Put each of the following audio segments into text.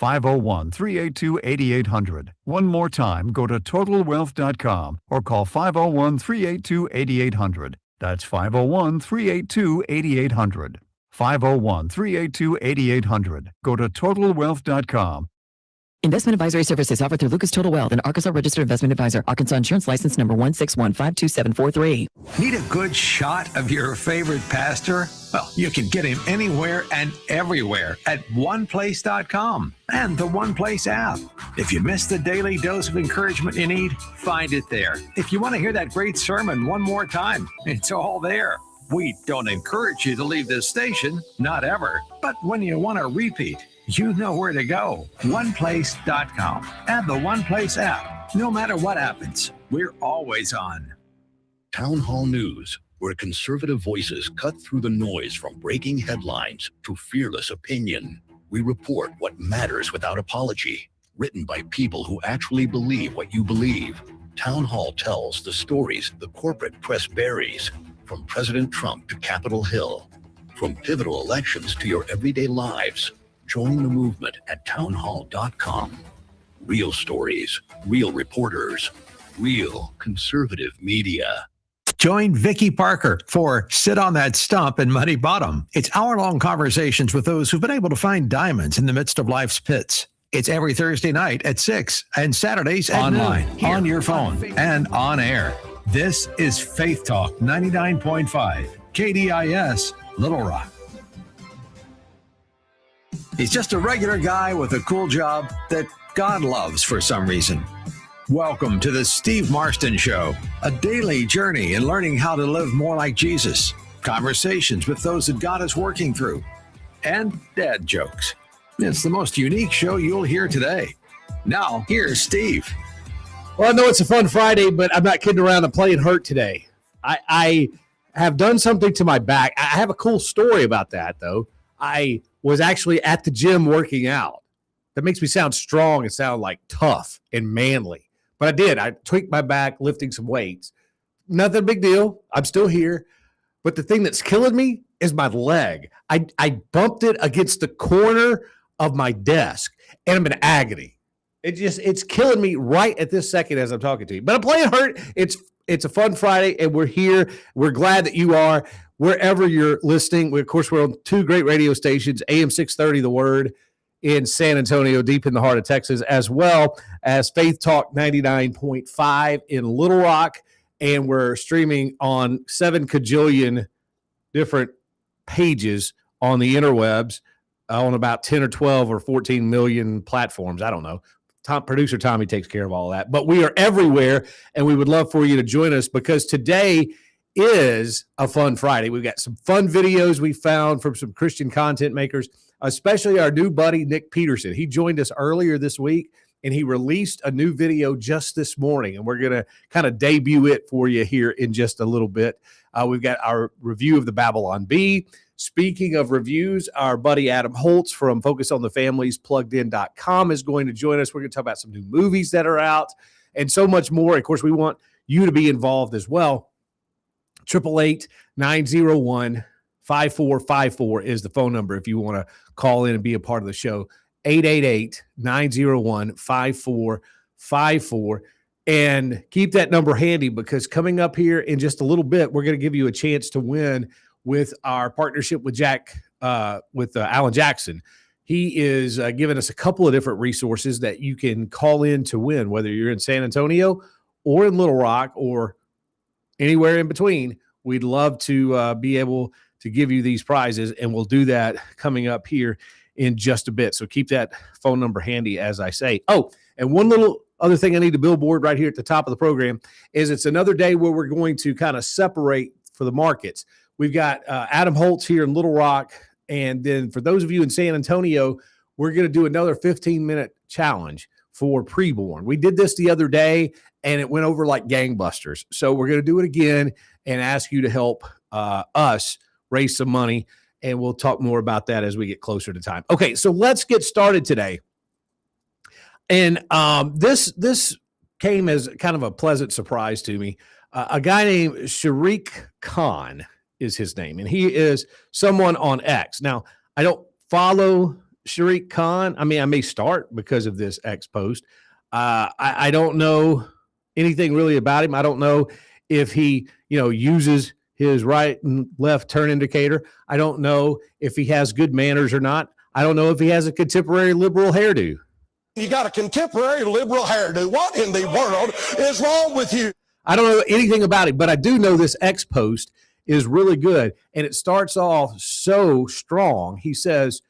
501-382-8800. One more time, go to TotalWealth.com or call 501-382-8800. That's 501-382-8800. 501-382-8800. Go to TotalWealth.com. Investment advisory services offered through Lucas Total Wealth, an Arkansas registered investment advisor. Arkansas Insurance License Number 161-52743. Need a good shot of your favorite pastor? Well, you can get him anywhere and everywhere at oneplace.com and the One Place app. If you missed the daily dose of encouragement you need, find it there. If you want to hear that great sermon one more time, it's all there. We don't encourage you to leave this station, not ever. But when you want to repeat, you know where to go. OnePlace.com and the One Place app. No matter what happens, we're always on. Town Hall News, where conservative voices cut through the noise from breaking headlines to fearless opinion. We report what matters without apology. Written by people who actually believe what you believe. Town Hall tells the stories the corporate press buries. From President Trump to Capitol Hill. From pivotal elections to your everyday lives. Join the movement at townhall.com. Real stories, real reporters, real conservative media. Join Vicki Parker for Sit on That Stump in Muddy Bottom. It's hour-long conversations with those who've been able to find diamonds in the midst of life's pits. It's every Thursday night at 6 and Saturdays at online, noon, on your phone, and on air. This is Faith Talk 99.5, KDIS, Little Rock. He's just a regular guy with a cool job that God loves for some reason. Welcome to the Steve Marston Show, a daily journey in learning how to live more like Jesus, conversations with those that God is working through, and dad jokes. It's the most unique show you'll hear today. Now, here's Steve. Well, I know it's a fun Friday, but I'm not kidding around. I'm playing hurt today. I have done something to my back. I have a cool story about that, though. I was actually at the gym working out. That makes me sound strong and sound like tough and manly. But I did. I tweaked my back lifting some weights. Nothing big deal. I'm still here. But the thing that's killing me is my leg. I bumped it against the corner of my desk, and I'm in agony. It's killing me right at this second as I'm talking to you. But I'm playing hurt. It's a fun Friday, and we're here. We're glad that you are wherever you're listening. We're on two great radio stations, AM 630 The Word in San Antonio, deep in the heart of Texas, as well as Faith Talk 99.5 in Little Rock. And we're streaming on 7 kajillion different pages on the interwebs on about 10 or 12 or 14 million platforms. I don't know. Producer Tommy takes care of all that. But we are everywhere, and we would love for you to join us because today is a fun Friday. We've got some fun videos we found from some Christian content makers, especially our new buddy, Nick Peterson. He joined us earlier this week, and he released a new video just this morning, and we're going to kind of debut it for you here in just a little bit. We've got our review of the Babylon Bee. Speaking of reviews, our buddy Adam Holtz from Focus on the Families PluggedIn.com is going to join us. We're going to talk about some new movies that are out and so much more. Of course, we want you to be involved as well. 888-901-5454 is the phone number if you want to call in and be a part of the show. 888-901-5454. And keep that number handy because coming up here in just a little bit, we're going to give you a chance to win with our partnership with Alan Jackson. He is giving us a couple of different resources that you can call in to win, whether you're in San Antonio or in Little Rock or anywhere in between. We'd love to be able to give you these prizes, and we'll do that coming up here in just a bit. So keep that phone number handy, as I say. Oh, and one little other thing I need to billboard right here at the top of the program is it's another day where we're going to kind of separate for the markets. We've got Adam Holtz here in Little Rock. And then for those of you in San Antonio, we're going to do another 15-minute challenge for preborn. We did this the other day, and it went over like gangbusters. So we're going to do it again and ask you to help us raise some money. And we'll talk more about that as we get closer to time. Okay, so let's get started today. And this came as kind of a pleasant surprise to me. A guy named Sharik Khan is his name, and he is someone on X. Now, I don't follow Sharik Khan. I mean, I may start because of this X post. I don't know anything really about him. I don't know if he, uses his right and left turn indicator. I don't know if he has good manners or not. I don't know if he has a contemporary liberal hairdo. You got a contemporary liberal hairdo. What in the world is wrong with you? I don't know anything about it, but I do know this X post is really good. And it starts off so strong. He says,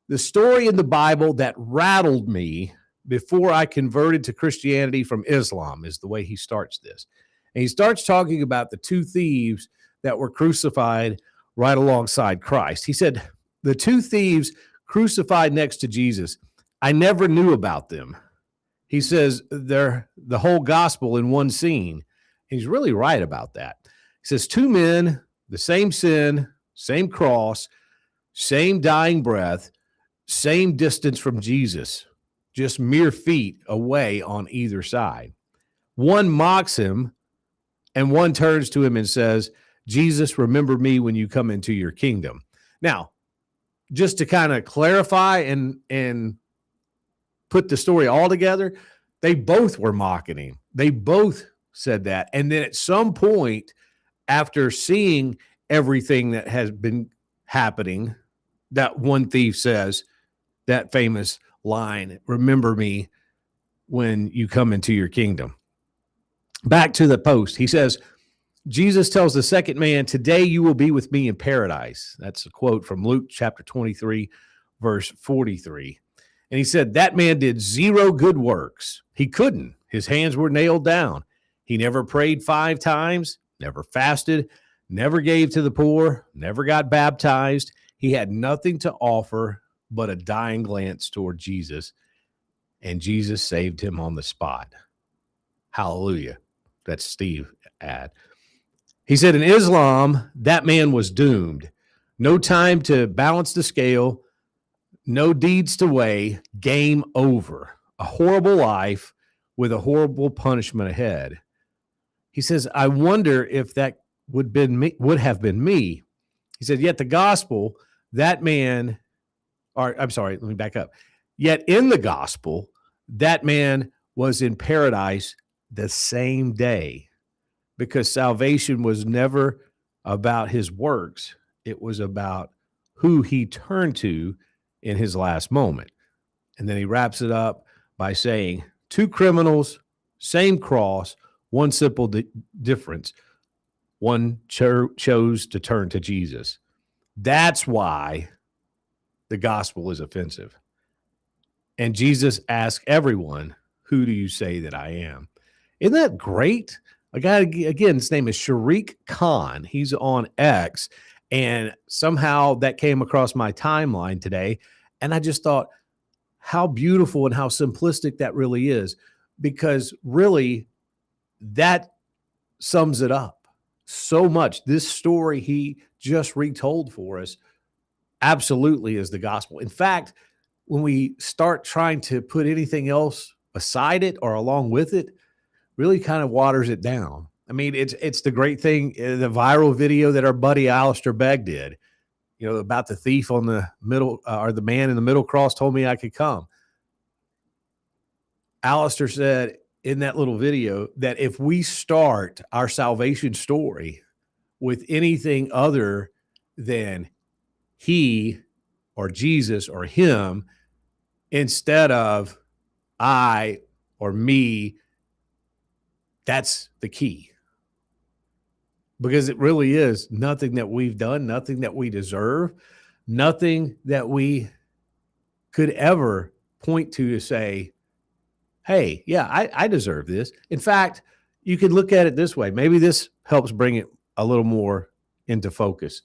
the story in the Bible that rattled me before I converted to Christianity from Islam is the way he starts this. And he starts talking about the two thieves that were crucified right alongside Christ. He said, the two thieves crucified next to Jesus, I never knew about them. He says they're the whole gospel in one scene. He's really right about that. He says, two men, the same sin, same cross, same dying breath, same distance from Jesus, just mere feet away on either side. One mocks him, and one turns to him and says, Jesus, remember me when you come into your kingdom. Now, just to kind of clarify and put the story all together, they both were mocking him. They both said that. And then at some point, after seeing everything that has been happening, that one thief says that famous line, remember me when you come into your kingdom. Back to the post. He says, Jesus tells the second man, today you will be with me in paradise. That's a quote from Luke chapter 23, verse 43. And he said, that man did zero good works. He couldn't. His hands were nailed down. He never prayed 5 times, never fasted, never gave to the poor, never got baptized. He had nothing to offer but a dying glance toward Jesus, and Jesus saved him on the spot. Hallelujah. That's Steve ad. He said, in Islam, that man was doomed. No time to balance the scale, no deeds to weigh, game over. A horrible life with a horrible punishment ahead. He says, I wonder if that would have been me. He said, yet the gospel, that man, let me back up. Yet in the gospel, that man was in paradise the same day, because salvation was never about his works. It was about who he turned to in his last moment. And then he wraps it up by saying, two criminals, same cross, one simple difference. One chose to turn to Jesus. That's why the gospel is offensive. And Jesus asked everyone, who do you say that I am? Isn't that great? A guy, again, his name is Sharik Khan. He's on X. And somehow that came across my timeline today. And I just thought how beautiful and how simplistic that really is, because really that sums it up so much. This story he just retold for us absolutely is the gospel. In fact, when we start trying to put anything else beside it or along with it, really kind of waters it down. I mean, it's the great thing, the viral video that our buddy Alistair Begg did, about the thief on the middle, or the man in the middle cross told me I could come. Alistair said in that little video that if we start our salvation story with anything other than he or Jesus or him, instead of I or me, that's the key. Because it really is nothing that we've done, nothing that we deserve, nothing that we could ever point to say, hey, yeah, I deserve this. In fact, you could look at it this way. Maybe this helps bring it a little more into focus.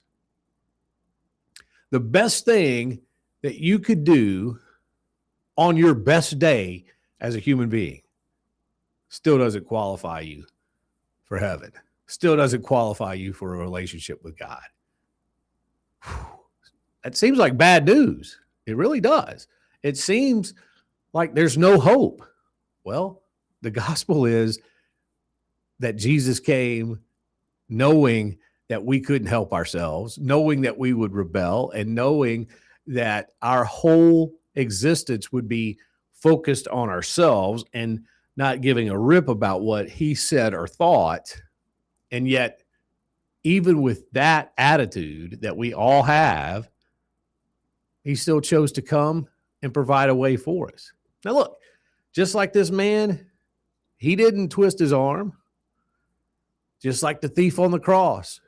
The best thing that you could do on your best day as a human being still doesn't qualify you for heaven. Still doesn't qualify you for a relationship with God. That seems like bad news. It really does. It seems like there's no hope. Well, the gospel is that Jesus came knowing that we couldn't help ourselves, knowing that we would rebel, and knowing that our whole existence would be focused on ourselves and not giving a rip about what he said or thought. And yet, even with that attitude that we all have, he still chose to come and provide a way for us. Now, look, just like this man, he didn't twist his arm. Just like the thief on the cross,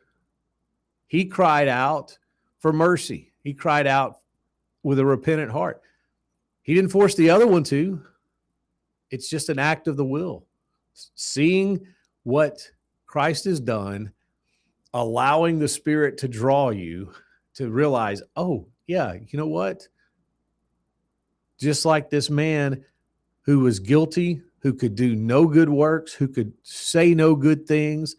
he cried out for mercy. He cried out with a repentant heart. He didn't force the other one to. It's just an act of the will. Seeing what Christ has done, allowing the Spirit to draw you to realize, oh, yeah, you know what? Just like this man who was guilty, who could do no good works, who could say no good things,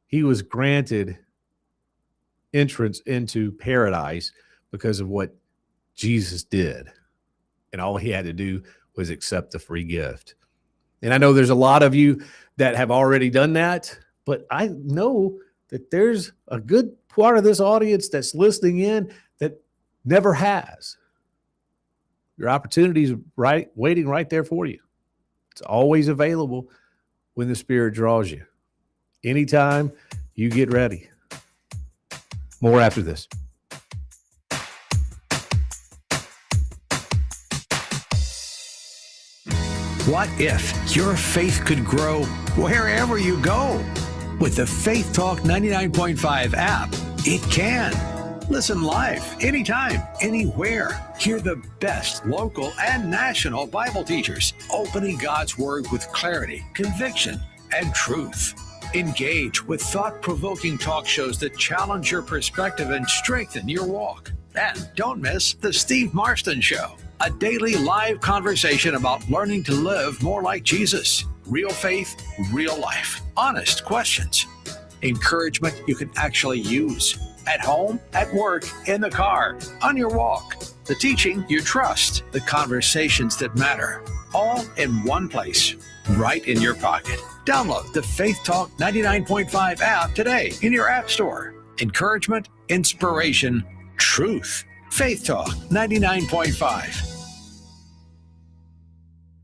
he was granted entrance into paradise because of what Jesus did. And all he had to do was accept the free gift. And I know there's a lot of you that have already done that, but I know that there's a good part of this audience that's listening in that never has. Your opportunity is waiting right there for you. It's always available when the Spirit draws you. Anytime you get ready. More after this. What if your faith could grow wherever you go? With the Faith Talk 99.5 app, it can. Listen live, anytime, anywhere. Hear the best local and national Bible teachers opening God's Word with clarity, conviction, and truth. Engage with thought-provoking talk shows that challenge your perspective and strengthen your walk. And don't miss The Steve Marston Show, a daily live conversation about learning to live more like Jesus. Real faith, real life. Honest questions. Encouragement you can actually use. At home, at work, in the car, on your walk. The teaching you trust. The conversations that matter. All in one place. Right in your pocket. Download the Faith Talk 99.5 app today in your app store. Encouragement, inspiration, truth. Faith Talk 99.5.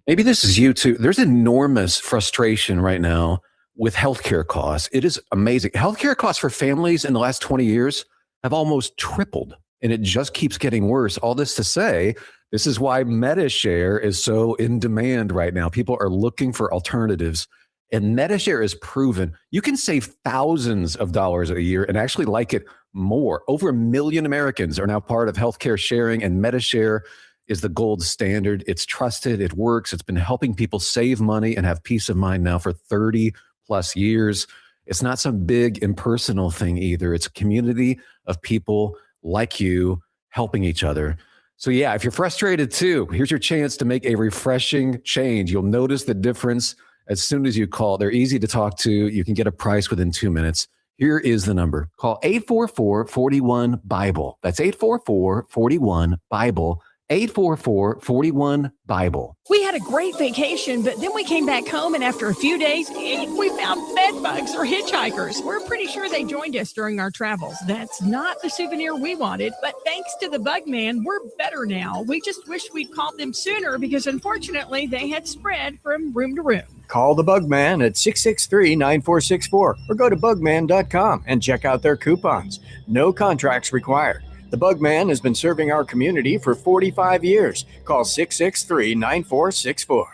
Maybe this is you too. There's enormous frustration right now with healthcare costs. It is amazing. Healthcare costs for families in the last 20 years have almost tripled, and it just keeps getting worse. All this to say, this is why MediShare is so in demand right now. People are looking for alternatives, and MediShare is proven you can save thousands of dollars a year and actually like it more. Over 1 million Americans are now part of healthcare sharing, and MediShare is the gold standard. It's trusted. It works. It's been helping people save money and have peace of mind now for 30 plus years. It's not some big impersonal thing either. It's a community of people like you helping each other. So yeah, if you're frustrated too, here's your chance to make a refreshing change. You'll notice the difference as soon as you call. They're easy to talk to. You can get a price within 2 minutes. Here is the number. Call 844-41-BIBLE. That's 844-41-BIBLE. 844-41-BIBLE. We had a great vacation, but then we came back home, and after a few days, we found bed bugs or hitchhikers. We're pretty sure they joined us during our travels. That's not the souvenir we wanted, but thanks to the Bug Man, we're better now. We just wish we'd called them sooner because, unfortunately, they had spread from room to room. Call the Bug Man at 663-9464 or go to bugman.com and check out their coupons. No contracts required. The Bug Man has been serving our community for 45 years. Call 663-9464.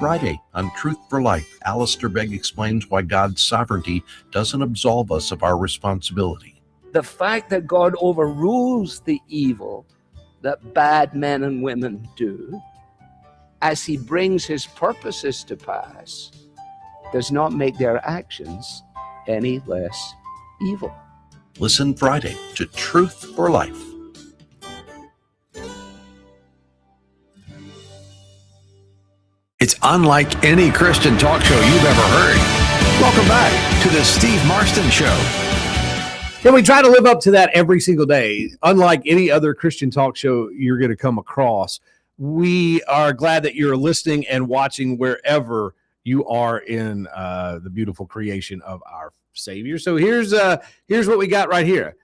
Friday on Truth for Life, Alistair Begg explains why God's sovereignty doesn't absolve us of our responsibility. The fact that God overrules the evil that bad men and women do as he brings his purposes to pass does not make their actions any less evil. Listen Friday to Truth for Life. It's unlike any Christian talk show you've ever heard. Welcome back to the Steve Marston Show. And we try to live up to that every single day. Unlike any other Christian talk show you're going to come across, we are glad that you're listening and watching wherever you are in the beautiful creation of our Savior. So here's what we got right here.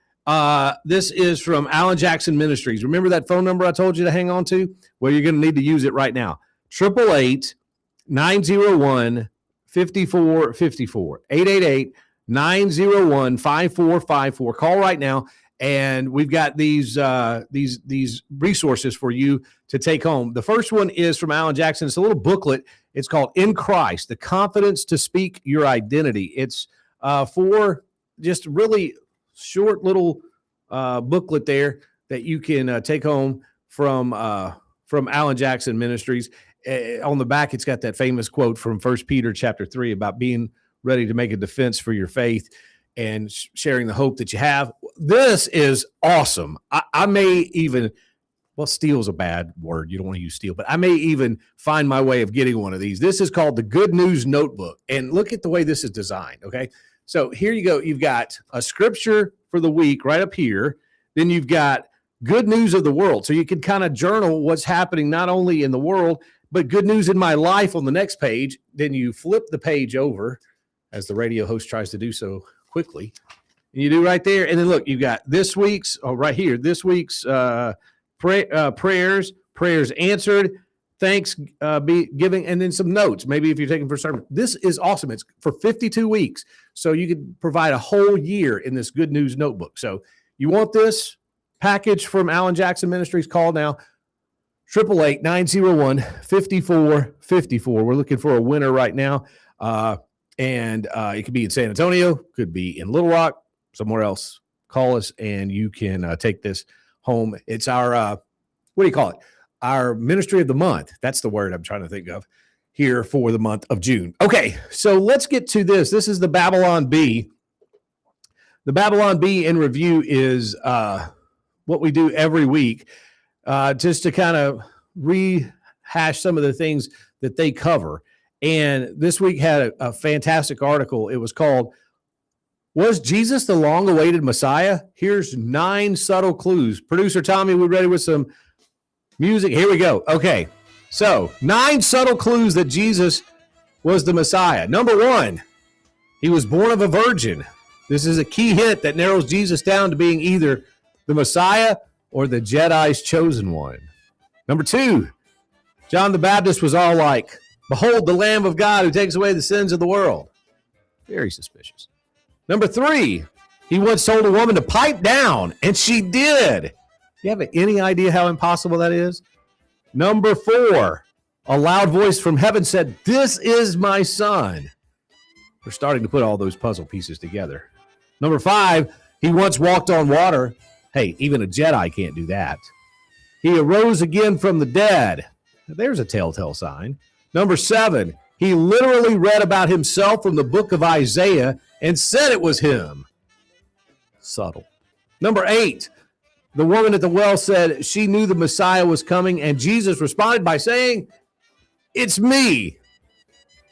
This is from Alan Jackson Ministries. Remember that phone number I told you to hang on to? Well, you're going to need to use it right now. 888-901-5454. 888-901-5454. Call right now. And we've got these resources for you to take home. The first one is from Alan Jackson. It's a little booklet. It's called In Christ, The Confidence to Speak Your Identity. It's for just really short little booklet there that you can take home from Alan Jackson Ministries. On the back, it's got that famous quote from 1 Peter chapter 3 about being ready to make a defense for your faith and sharing the hope that you have. This is awesome. I may even, well, steal is a bad word. You don't want to use steal, but I may even find my way of getting one of these. This is called the Good News Notebook. And look at the way this is designed, okay? So here you go. You've got a scripture for the week right up here. Then you've got good news of the world. So you can kind of journal what's happening not only in the world, but good news in my life on the next page. Then you flip the page over, as the radio host tries to do so quickly. And you do right there. And then look, you've got this week's, right here, this week's prayers answered, thanks be giving, and then some notes, maybe if you're taking for sermon. This is awesome. It's for 52 weeks. So you could provide a whole year in this good news notebook. So you want this package from Alan Jackson Ministries, call now. 888-901-5454. We're looking for a winner right now. And it could be in San Antonio, could be in Little Rock, somewhere else. Call us and you can take this home. It's our, what do you call it? Our Ministry of the Month. That's the word I'm trying to think of here for the month of June. Okay, so let's get to this. This is the Babylon Bee. The Babylon Bee in review is what we do every week, just to kind of rehash some of the things that they cover. And this week had a fantastic article. It was called, Was Jesus the Long-Awaited Messiah? Here's 9 subtle clues. Producer Tommy, we ready with some music? Here we go. Okay, so 9 subtle clues that Jesus was the Messiah. Number 1, he was born of a virgin. This is a key hint that narrows Jesus down to being either the Messiah or the Jedi's chosen one. Number 2, John the Baptist was all like, Behold the Lamb of God who takes away the sins of the world. Very suspicious. Number 3, he once told a woman to pipe down, and she did. You have any idea how impossible that is? Number 4, a loud voice from heaven said, This is my son. We're starting to put all those puzzle pieces together. Number 5, he once walked on water. Hey, even a Jedi can't do that. He arose again from the dead. There's a telltale sign. Number 7, he literally read about himself from the book of Isaiah and said it was him. Subtle. Number 8, the woman at the well said she knew the Messiah was coming, and Jesus responded by saying, It's me.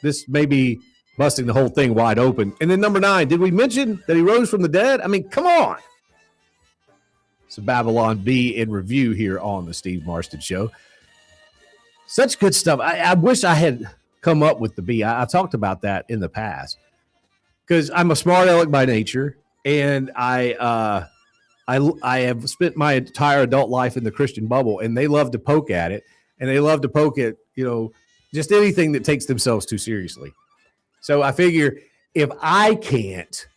This may be busting the whole thing wide open. And then number 9, did we mention that he rose from the dead? I mean, come on. It's a Babylon Bee in review here on the Steve Marston Show. Such good stuff. I wish I had come up with the bee. I talked about that in the past because I'm a smart aleck by nature, and I have spent my entire adult life in the Christian bubble, and they love to poke at it, and they love to poke at, just anything that takes themselves too seriously. So I figure if I can't,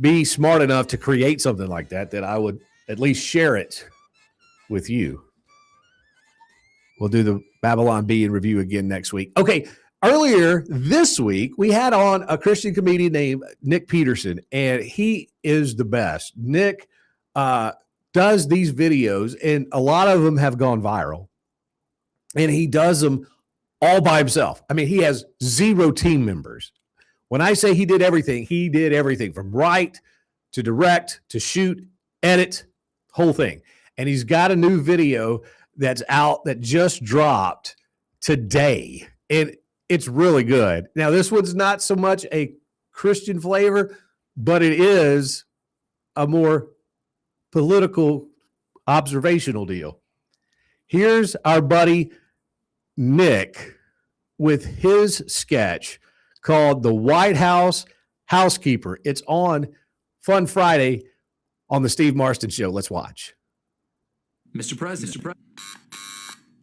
be smart enough to create something like that, that I would at least share it with you. We'll do the Babylon Bee in review again next week. Okay, earlier this week, we had on a Christian comedian named Nick Peterson, and he is the best. Nick does these videos, and a lot of them have gone viral, and he does them all by himself. I mean, he has 0 team members. When I say he did everything from write to direct to shoot, edit, whole thing. And he's got a new video that's out that just dropped today. And it's really good. Now, this one's not so much a Christian flavor, but it is a more political, observational deal. Here's our buddy Nick with his sketch called The White House Housekeeper. It's on Fun Friday on the Steve Marston Show. Let's watch. Mr. President,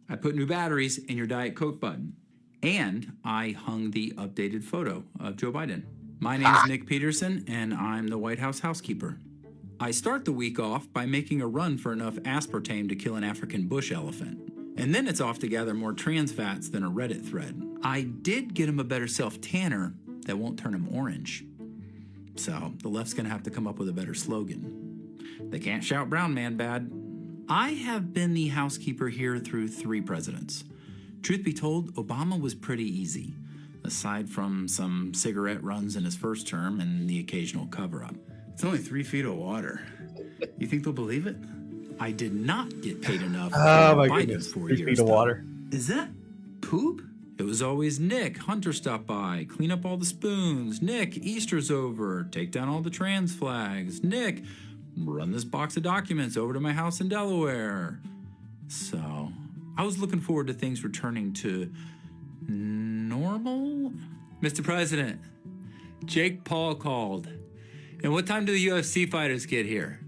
I put new batteries in your Diet Coke button, and I hung the updated photo of Joe Biden. My name is Nick Peterson, and I'm the White House housekeeper. I start the week off by making a run for enough aspartame to kill an African bush elephant. And then it's off to gather more trans fats than a Reddit thread. I did get him a better self-tanner that won't turn him orange. So the left's gonna have to come up with a better slogan. They can't shout brown man bad. I have been the housekeeper here through 3 presidents. Truth be told, Obama was pretty easy, aside from some cigarette runs in his first term and the occasional cover-up. It's only 3 feet of water. You think they'll believe it? I did not get paid enough. Oh my Biden's goodness, 4 3 years feet of though. water. Is that poop? It was always Nick, Hunter stopped by, clean up all the spoons. Nick, Easter's over, take down all the trans flags. Nick, run this box of documents over to my house in Delaware. So, I was looking forward to things returning to normal. Mr. President, Jake Paul called. And what time do the UFC fighters get here?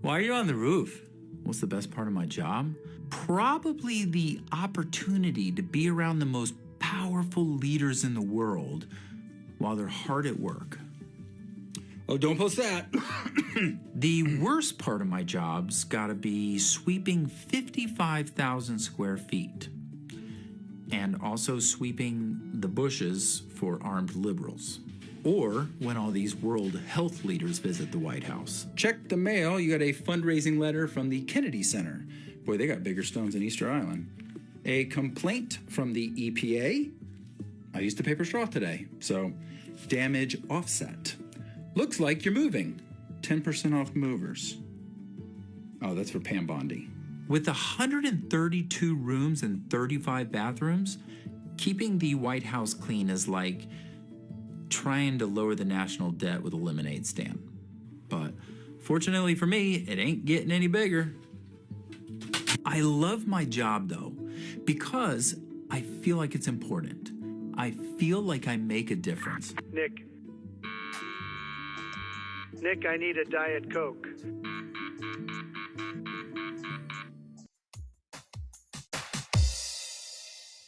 Why are you on the roof? What's the best part of my job? Probably the opportunity to be around the most powerful leaders in the world while they're hard at work. Oh, don't post that. The worst part of my job's gotta be sweeping 55,000 square feet and also sweeping the bushes for armed liberals. Or when all these world health leaders visit the White House. Check the mail, you got a fundraising letter from the Kennedy Center. Boy, they got bigger stones than Easter Island. A complaint from the EPA. I used a paper straw today, so damage offset. Looks like you're moving. 10% off movers. Oh, that's for Pam Bondi. With 132 rooms and 35 bathrooms, keeping the White House clean is like trying to lower the national debt with a lemonade stand. But fortunately for me, it ain't getting any bigger. I love my job though, because I feel like it's important. I feel like I make a difference. Nick, I need a Diet Coke.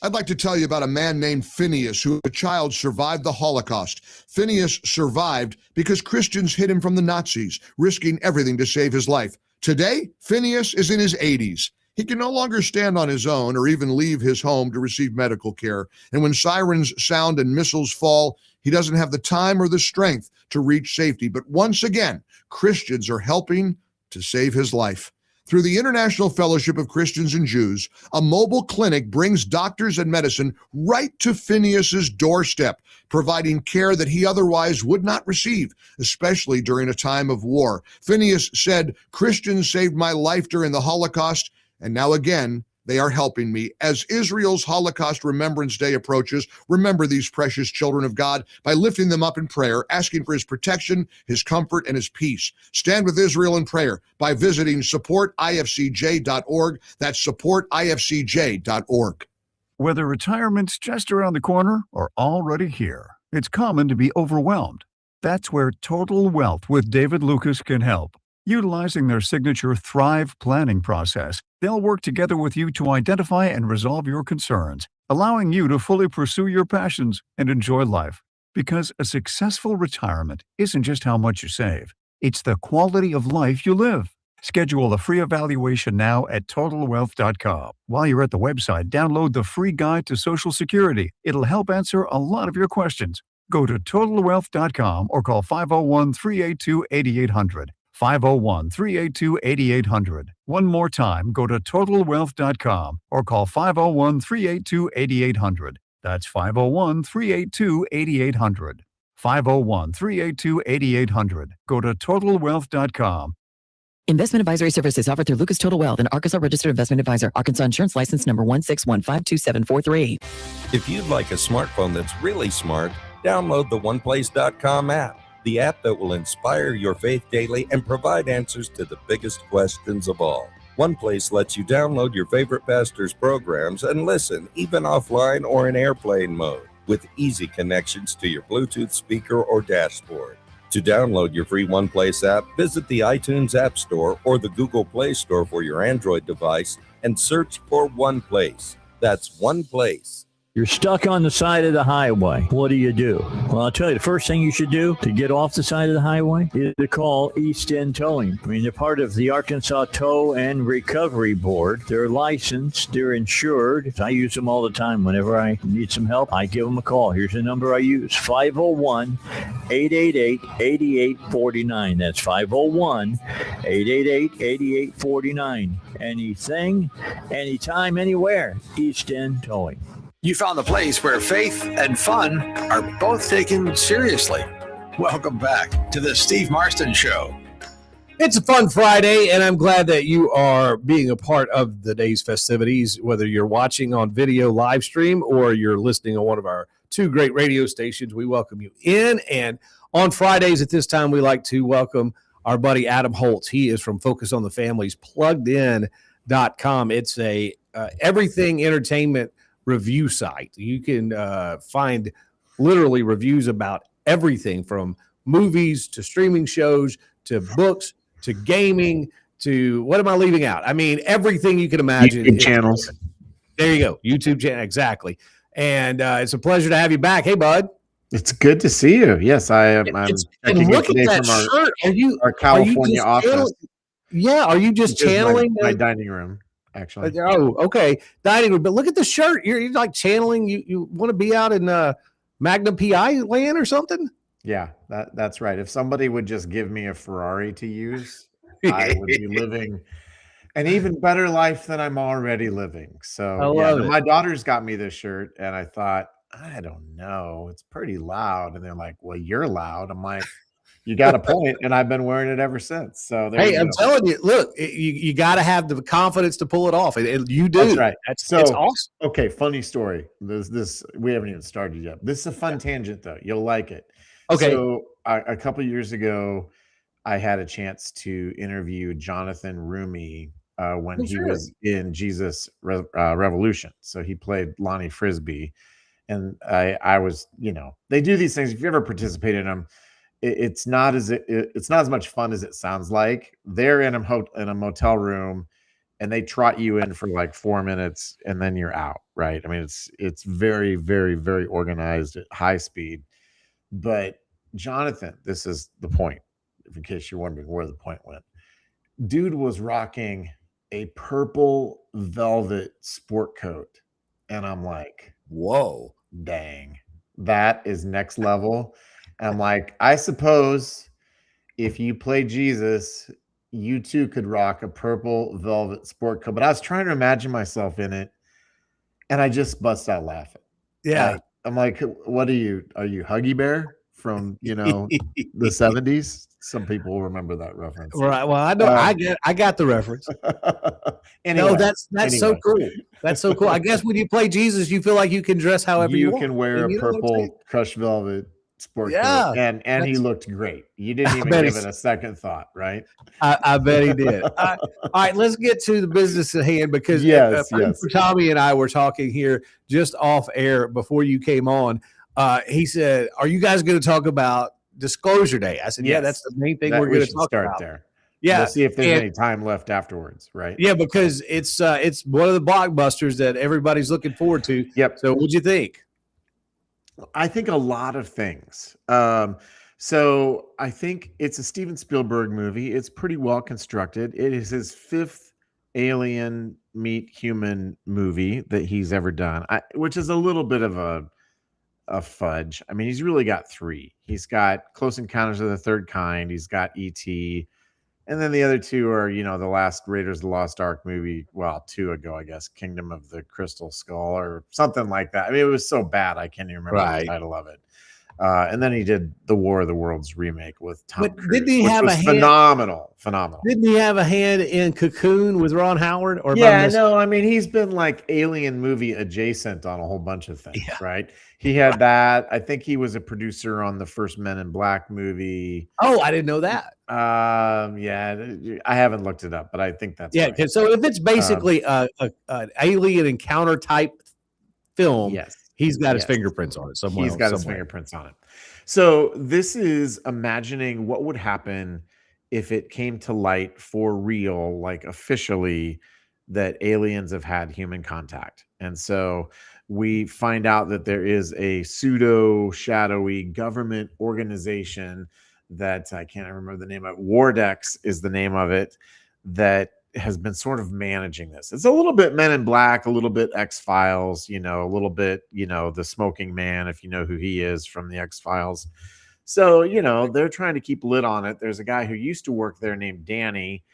I'd like to tell you about a man named Phineas who, as a child, survived the Holocaust. Phineas survived because Christians hid him from the Nazis, risking everything to save his life. Today, Phineas is in his 80s. He can no longer stand on his own or even leave his home to receive medical care. And when sirens sound and missiles fall, he doesn't have the time or the strength to reach safety. But once again, Christians are helping to save his life. Through the International Fellowship of Christians and Jews, a mobile clinic brings doctors and medicine right to Phineas's doorstep, providing care that he otherwise would not receive, especially during a time of war. Phineas said, "Christians saved my life during the Holocaust, and now again, they are helping me." As Israel's Holocaust Remembrance Day approaches, remember these precious children of God by lifting them up in prayer, asking for his protection, his comfort, and his peace. Stand with Israel in prayer by visiting supportifcj.org. That's supportifcj.org. Whether retirement's just around the corner or already here, it's common to be overwhelmed. That's where Total Wealth with David Lucas can help. Utilizing their signature Thrive planning process, they'll work together with you to identify and resolve your concerns, allowing you to fully pursue your passions and enjoy life. Because a successful retirement isn't just how much you save, it's the quality of life you live. Schedule a free evaluation now at TotalWealth.com. While you're at the website, download the free guide to Social Security. It'll help answer a lot of your questions. Go to TotalWealth.com or call 501-382-8800. 501-382-8800. One more time, go to TotalWealth.com or call 501-382-8800. That's 501-382-8800. 501-382-8800. Go to TotalWealth.com. Investment advisory services offered through Lucas Total Wealth, an Arkansas registered investment advisor. Arkansas Insurance License Number 161527743. If you'd like a smartphone that's really smart, download the OnePlace.com app. The app that will inspire your faith daily and provide answers to the biggest questions of all. OnePlace lets you download your favorite pastor's programs and listen, even offline or in airplane mode, with easy connections to your Bluetooth speaker or dashboard. To download your free One Place app, visit the iTunes App Store or the Google Play Store for your Android device and search for One Place. That's One Place. You're stuck on the side of the highway. What do you do? Well, I'll tell you, the first thing you should do to get off the side of the highway is to call East End Towing. I mean, they're part of the Arkansas Tow and Recovery Board. They're licensed. They're insured. I use them all the time. Whenever I need some help, I give them a call. Here's the number I use, 501-888-8849. That's 501-888-8849. Anything, anytime, anywhere, East End Towing. You found the place where faith and fun are both taken seriously. Welcome back to the Steve Marston Show. It's a fun Friday, and I'm glad that you are being a part of the day's festivities, whether you're watching on video live stream or you're listening on one of our two great radio stations. We welcome you in. And on Fridays at this time, we like to welcome our buddy Adam Holtz. He is from Focus on the Family's pluggedin.com. It's a everything entertainment review site. You can find literally reviews about everything from movies to streaming shows to books to gaming to what am I leaving out? I mean, everything you can imagine. YouTube channels. There you go. YouTube channel. Exactly. And it's a pleasure to have you back. Hey, bud. It's good to see you. Yes, I am. I'm checking in today from shirt. Our California office. Yeah. Are you just channeling my dining room? Actually. Oh, okay. Dining room. But look at the shirt. You're like channeling. You want to be out in Magnum PI land or something? Yeah, that's right. If somebody would just give me a Ferrari to use, I would be living an even better life than I'm already living. So I love it. My daughters got me this shirt, and I thought, I don't know, it's pretty loud. And they're like, well, you're loud. I'm like, you got a point, and I've been wearing it ever since. So hey, I'm telling you, look, you got to have the confidence to pull it off, and you do. That's right. It's awesome. Okay, funny story. This we haven't even started yet. This is a fun tangent, though. You'll like it. Okay. So a couple years ago, I had a chance to interview Jonathan Rumi when he was in Jesus Revolution. So he played Lonnie Frisbee, and I was, they do these things. If you ever participate in them, it's not as much fun as it sounds like. They're in a motel room, and they trot you in for like 4 minutes, and then you're out. Right? I mean, it's very, very, very organized at high speed. But Jonathan, this is the point, in case you're wondering where the point went. Dude was rocking a purple velvet sport coat. And I'm like, whoa, dang, that is next level. And I'm like, I suppose if you play Jesus, you too could rock a purple velvet sport coat. But I was trying to imagine myself in it, and I just bust out laughing. Yeah. I'm like, what are you Huggy Bear from, the 70s? Some people will remember that reference. Right. Well, I know I got the reference. Anyway, no, that's so cool. That's so cool. I guess when you play Jesus, you feel like you can dress however you want. You can wear a purple crushed velvet sport coat. And he looked great. You didn't even give it a second thought, right? I bet he did. All right, let's get to the business at hand, because yes. Tommy and I were talking here just off air before you came on. He said, are you guys going to talk about Disclosure Day? I said, yeah, that's the main thing we're going to talk about. There. Yeah. We'll see if there's any time left afterwards, right? Yeah, because it's one of the blockbusters that everybody's looking forward to. Yep. So what'd you think? I think a lot of things. So I think it's a Steven Spielberg movie. It's pretty well constructed. It is his fifth alien meet human movie that he's ever done, which is a little bit of a fudge. I mean, he's really got three. He's got Close Encounters of the Third Kind. He's got E.T. And then the other two are, the last Raiders of the Lost Ark movie. Well, 2 ago, I guess, Kingdom of the Crystal Skull or something like that. I mean, it was so bad, I can't even remember the title of it. And then he did the War of the Worlds remake with Tom Cruise. Didn't he have a hand? Phenomenal. Didn't he have a hand in Cocoon with Ron Howard? Or no, I mean, he's been like alien movie adjacent on a whole bunch of things, right? He had that. I think he was a producer on the first Men in Black movie. Oh, I didn't know that. I haven't looked it up, but I think that's right. So if it's basically an alien encounter type film, yes, He's got his Yes. fingerprints on it somewhere. He's got his fingerprints on it. So this is imagining what would happen if it came to light for real, like officially, that aliens have had human contact. And so we find out that there is a pseudo shadowy government organization that I can't remember the name of. Wardex is the name of it, that has been sort of managing this. It's a little bit Men in Black, a little bit X-Files, a little bit, the Smoking Man, if you know who he is from the X-Files. So, they're trying to keep a lid on it. There's a guy who used to work there named Danny,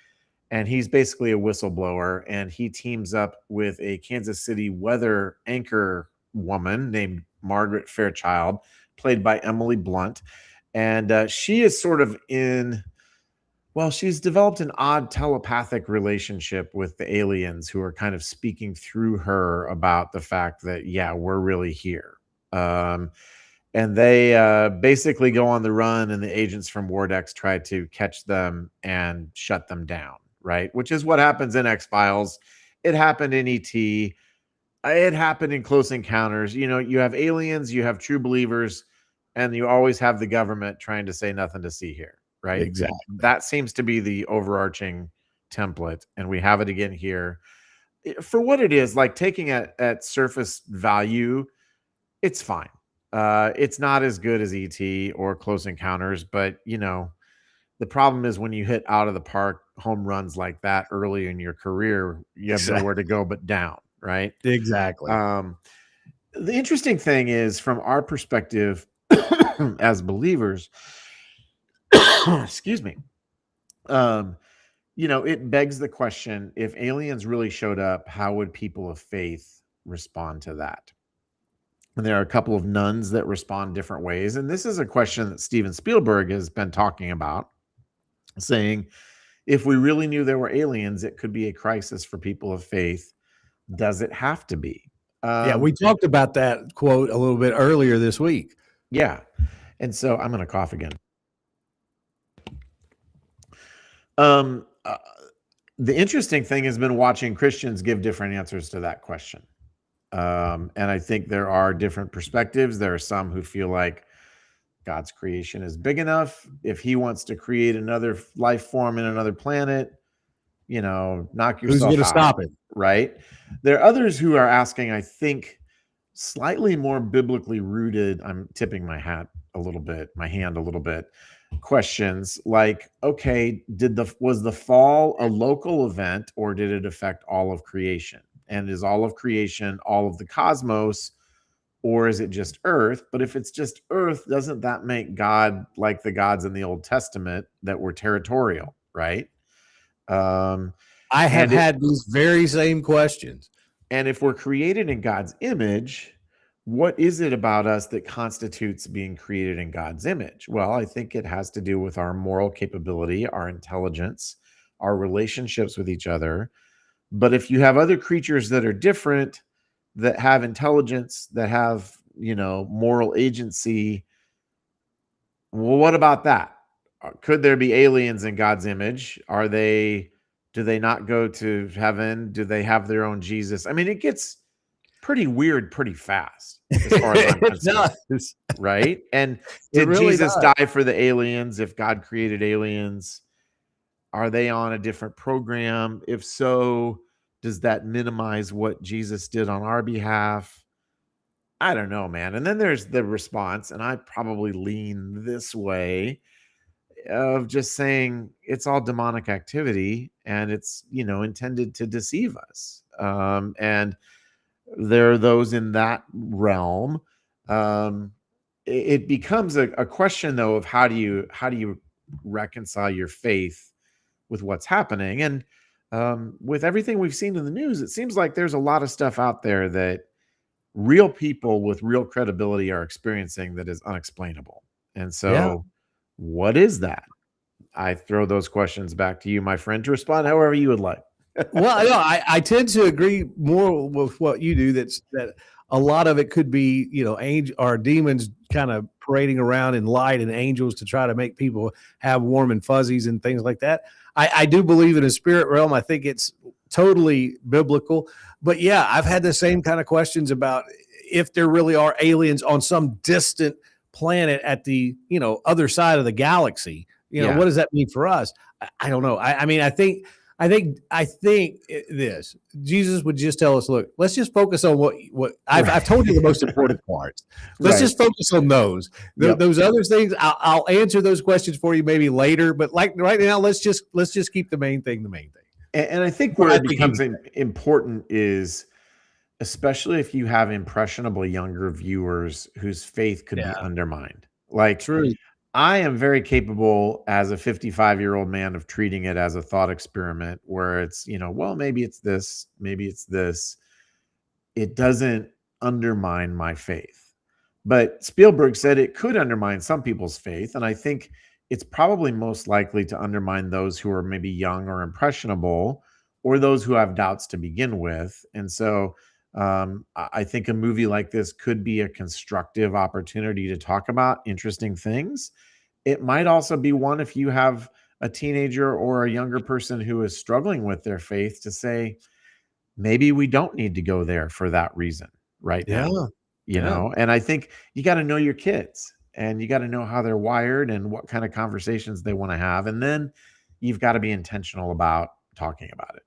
and he's basically a whistleblower, and he teams up with a Kansas City weather anchor woman named Margaret Fairchild, played by Emily Blunt. And she is sort of she's developed an odd telepathic relationship with the aliens who are kind of speaking through her about the fact that, yeah, we're really here. And they basically go on the run, and the agents from Wardex try to catch them and shut them down, right? Which is what happens in X-Files. It happened in E.T. It happened in Close Encounters. You have aliens, you have true believers, and you always have the government trying to say nothing to see here. Right. Exactly. That seems to be the overarching template. And we have it again here for what it is, like taking at surface value. It's fine. It's not as good as ET or Close Encounters, but the problem is when you hit out of the park home runs like that early in your career, you have nowhere to go but down. Right. Exactly. The interesting thing is, from our perspective as believers, excuse me. It begs the question, if aliens really showed up, how would people of faith respond to that? And there are a couple of nuns that respond different ways. And this is a question that Steven Spielberg has been talking about, saying, if we really knew there were aliens, it could be a crisis for people of faith. Does it have to be? We talked about that quote a little bit earlier this week. Yeah. And so I'm going to cough again. The interesting thing has been watching Christians give different answers to that question. And I think there are different perspectives. There are some who feel like God's creation is big enough. If he wants to create another life form in another planet, knock yourself out. Who's going to stop it? Right. There are others who are asking, I think, slightly more biblically rooted. I'm tipping my hand a little bit. Questions like, okay, was the fall a local event, or did it affect all of creation? And is all of creation all of the cosmos, or is it just Earth? But if it's just Earth, doesn't that make God like the gods in the Old Testament that were territorial, right? I have had these very same questions. And if we're created in God's image, what is it about us that constitutes being created in God's image? Well, I think it has to do with our moral capability, our intelligence, our relationships with each other. But if you have other creatures that are different, that have intelligence, that have, moral agency, well, what about that? Could there be aliens in God's image? Do they not go to heaven? Do they have their own Jesus? I mean, it gets pretty weird pretty fast as far as I'm concerned. Right? And did Jesus die for the aliens? If God created aliens, are they on a different program? If so, does that minimize what Jesus did on our behalf? I don't know, man. And then there's the response, and I probably lean this way, of just saying it's all demonic activity, and it's, intended to deceive us. And there are those in that realm. It becomes a question, though, of how do you reconcile your faith with what's happening? And with everything we've seen in the news, it seems like there's a lot of stuff out there that real people with real credibility are experiencing that is unexplainable. And so what is that? I throw those questions back to you, my friend, to respond however you would like. Well, no, I tend to agree more with what you do. That a lot of it could be, angel or demons kind of parading around in light, and angels to try to make people have warm and fuzzies and things like that. I do believe in a spirit realm. I think it's totally biblical. But yeah, I've had the same kind of questions about, if there really are aliens on some distant planet at the, other side of the galaxy, Yeah. what does that mean for us? I don't know. I mean, I think this Jesus would just tell us, look, let's just focus on what I've told you the most important parts. Let's just focus on those. Those other things, I'll answer those questions for you maybe later. But like right now, let's just keep the main thing the main thing. And I think where it becomes important is, especially if you have impressionable younger viewers whose faith could be undermined. Like, True. I am very capable as a 55-year-old man of treating it as a thought experiment where it's, well, maybe it's this, maybe it's this. It doesn't undermine my faith. But Spielberg said it could undermine some people's faith. And I think it's probably most likely to undermine those who are maybe young or impressionable, or those who have doubts to begin with. And so I think a movie like this could be a constructive opportunity to talk about interesting things. It might also be one, if you have a teenager or a younger person who is struggling with their faith, to say, maybe we don't need to go there for that reason right now. And I think you got to know your kids, and you got to know how they're wired and what kind of conversations they want to have. And then you've got to be intentional about talking about it.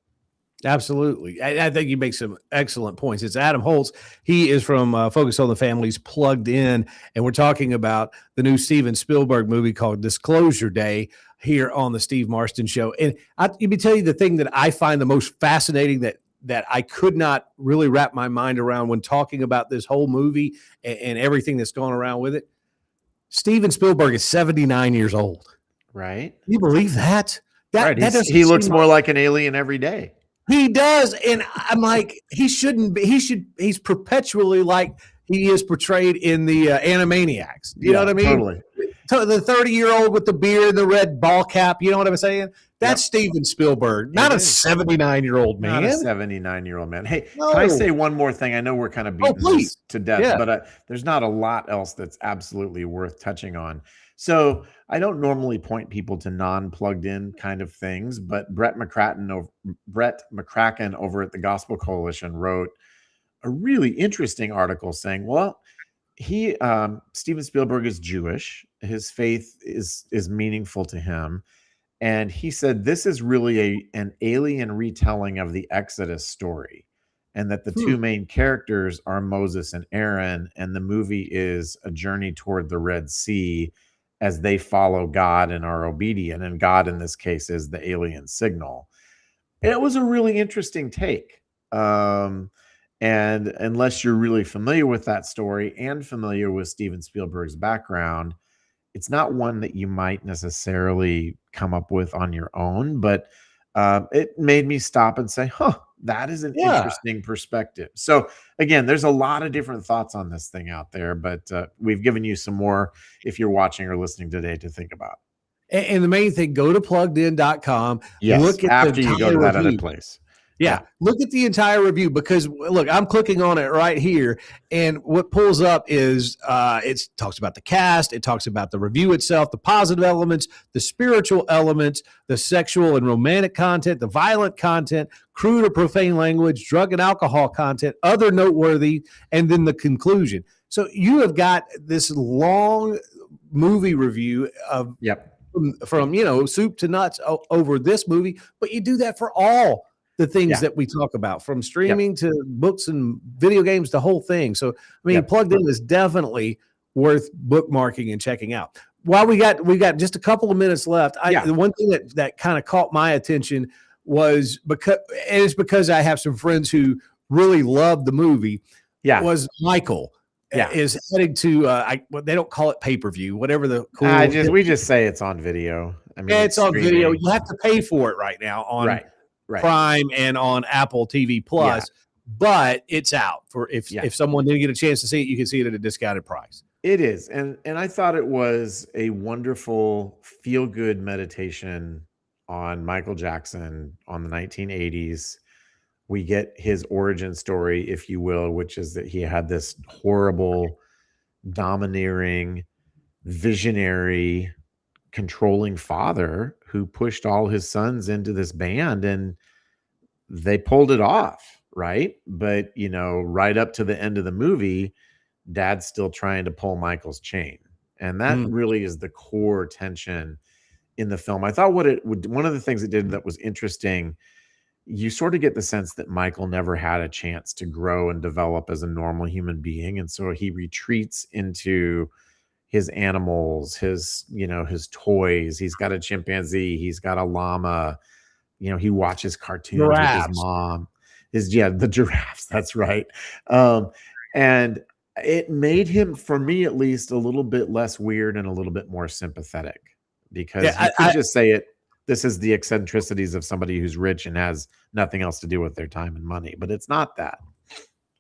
Absolutely. I think you make some excellent points. It's Adam Holtz. He is from Focus on the Family's Plugged In, and we're talking about the new Steven Spielberg movie called Disclosure Day here on the Steve Marston Show. And let me tell you the thing that I find the most fascinating that I could not really wrap my mind around when talking about this whole movie and everything that's gone around with it. Steven Spielberg is 79 years old. Right. Can you believe that? He looks more like an alien every day. He does. And I'm like, he shouldn't be. He's perpetually like he is portrayed in the Animaniacs. You know what I mean? Totally. The 30-year-old with the beard and the red ball cap. You know what I'm saying? That's Steven Spielberg, not a 79-year-old man. Not a 79-year-old man. Hey, can I say one more thing? I know we're kind of beating this to death, but there's not a lot else that's absolutely worth touching on. So I don't normally point people to non-plugged in kind of things, but Brett McCracken over at the Gospel Coalition wrote a really interesting article saying, well, Steven Spielberg is Jewish. His faith is meaningful to him. And he said, this is really an alien retelling of the Exodus story, and that the two main characters are Moses and Aaron, and the movie is a journey toward the Red Sea as they follow God and are obedient. And God, in this case, is the alien signal. It was a really interesting take. And unless you're really familiar with that story and familiar with Steven Spielberg's background, it's not one that you might necessarily come up with on your own, but it made me stop and say, that is an interesting perspective. So again, there's a lot of different thoughts on this thing out there, but we've given you some more, if you're watching or listening today, to think about. And the main thing, go to pluggedin.com. Yes, look at after you go to that other place. Yeah. Look at the entire review, because look, I'm clicking on it right here, and what pulls up is it talks about the cast, it talks about the review itself, the positive elements, the spiritual elements, the sexual and romantic content, the violent content, crude or profane language, drug and alcohol content, other noteworthy, and then the conclusion. So you have got this long movie review of from soup to nuts over this movie, but you do that for all the things that we talk about, from streaming to books and video games, the whole thing. So, I mean, Plugged In is definitely worth bookmarking and checking out. While we got just a couple of minutes left, the one thing that kind of caught my attention was because I have some friends who really loved the movie. Was Michael is heading to they don't call it pay-per-view, whatever the cool. We just say it's on video. I mean, it's on video. You have to pay for it right now on Prime and on Apple TV Plus, but it's out for if someone didn't get a chance to see it, you can see it at a discounted price. It is, and I thought it was a wonderful feel-good meditation on Michael Jackson on the 1980s. We get his origin story, if you will, which is that he had this horrible, domineering, visionary, controlling father who pushed all his sons into this band, and they pulled it off. right? But, right up to the end of the movie, Dad's still trying to pull Michael's chain. And that really is the core tension in the film. I thought one of the things it did that was interesting, you sort of get the sense that Michael never had a chance to grow and develop as a normal human being. And so he retreats into his animals, his toys. He's got a chimpanzee, he's got a llama, he watches cartoons with his mom. The giraffes, that's right. And it made him, for me at least, a little bit less weird and a little bit more sympathetic, because you could just say it. This is the eccentricities of somebody who's rich and has nothing else to do with their time and money, but it's not that.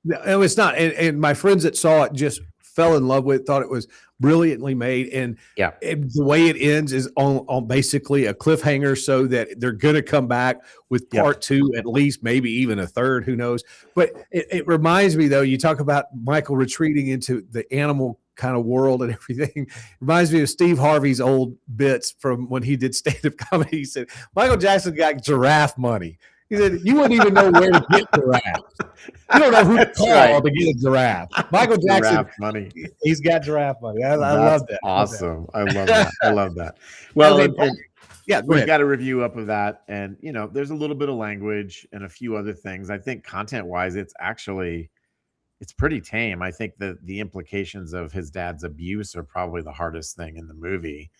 No, it's not. And my friends that saw it just fell in love with it, thought it was brilliantly made. And the way it ends is on basically a cliffhanger, so that they're going to come back with part two, at least, maybe even a third, who knows. But it reminds me, though, you talk about Michael retreating into the animal kind of world and everything. It reminds me of Steve Harvey's old bits from when he did stand-up comedy. He said, Michael Jackson got giraffe money. He said, you wouldn't even know where to get giraffes. You don't know who to call to get a giraffe. Michael Jackson, giraffe money. He's got giraffe money. I love that. Awesome. I love that. I love that. Well, we've ahead. got a review up of that. And, there's a little bit of language and a few other things. I think content-wise, it's pretty tame. I think that the implications of his dad's abuse are probably the hardest thing in the movie.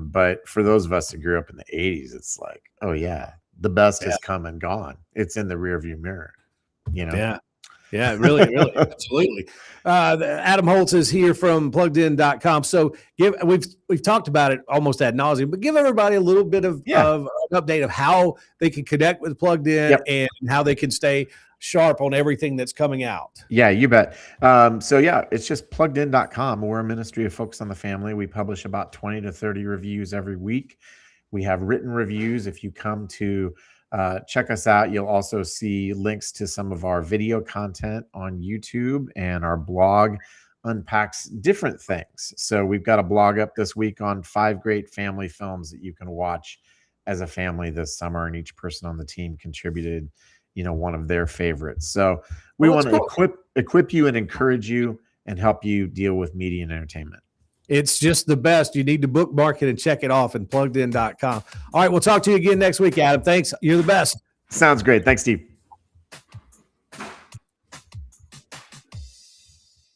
But for those of us who grew up in the 80s, it's like, oh, yeah. The best has come and gone. It's in the rearview mirror, Yeah, really, absolutely. Adam Holtz is here from pluggedin.com. So we've talked about it almost ad nauseum, but give everybody a little bit of an update of how they can connect with Plugged In and how they can stay sharp on everything that's coming out. Yeah, you bet. It's just pluggedin.com. We're a ministry of Focus on the Family. We publish about 20 to 30 reviews every week. We have written reviews. If you come to check us out, you'll also see links to some of our video content on YouTube, and our blog unpacks different things. So we've got a blog up this week on 5 great family films that you can watch as a family this summer, and each person on the team contributed, one of their favorites. So we want to equip you and encourage you and help you deal with media and entertainment. It's just the best. You need to bookmark it and check it off and pluggedin.com. All right, we'll talk to you again next week, Adam. Thanks. You're the best. Sounds great. Thanks, Steve.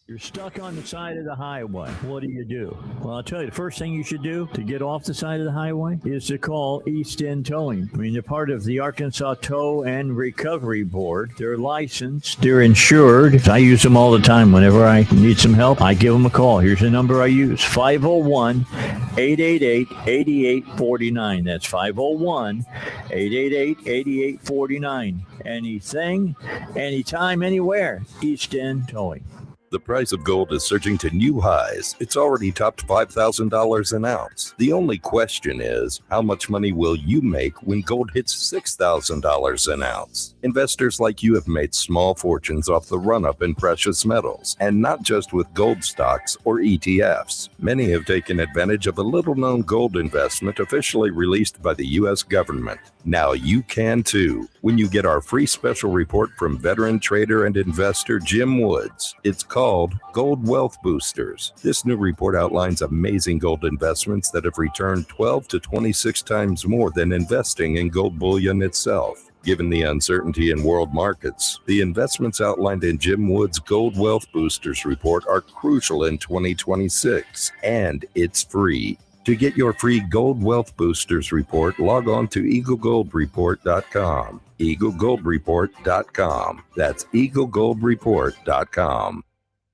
You're stuck on the side of the highway. What do you do? Well, I'll tell you, the first thing you should do to get off the side of the highway is to call East End Towing. I mean, they're part of the Arkansas Tow and Recovery Board. They're licensed. They're insured. I use them all the time. Whenever I need some help, I give them a call. Here's the number I use, 501-888-8849. That's 501-888-8849. Anything, anytime, anywhere, East End Towing. The price of gold is surging to new highs. It's already topped $5,000 an ounce. The only question is, how much money will you make when gold hits $6,000 an ounce? Investors like you have made small fortunes off the run-up in precious metals, and not just with gold stocks or ETFs. Many have taken advantage of a little-known gold investment officially released by the U.S. government. Now you can too, when you get our free special report from veteran trader and investor Jim Woods. It's called Gold Wealth Boosters. This new report outlines amazing gold investments that have returned 12 to 26 times more than investing in gold bullion itself. Given the uncertainty in world markets, the investments outlined in Jim Woods' Gold Wealth Boosters report are crucial in 2026, and it's free. To get your free Gold Wealth Boosters report, log on to EagleGoldReport.com. EagleGoldReport.com. That's EagleGoldReport.com.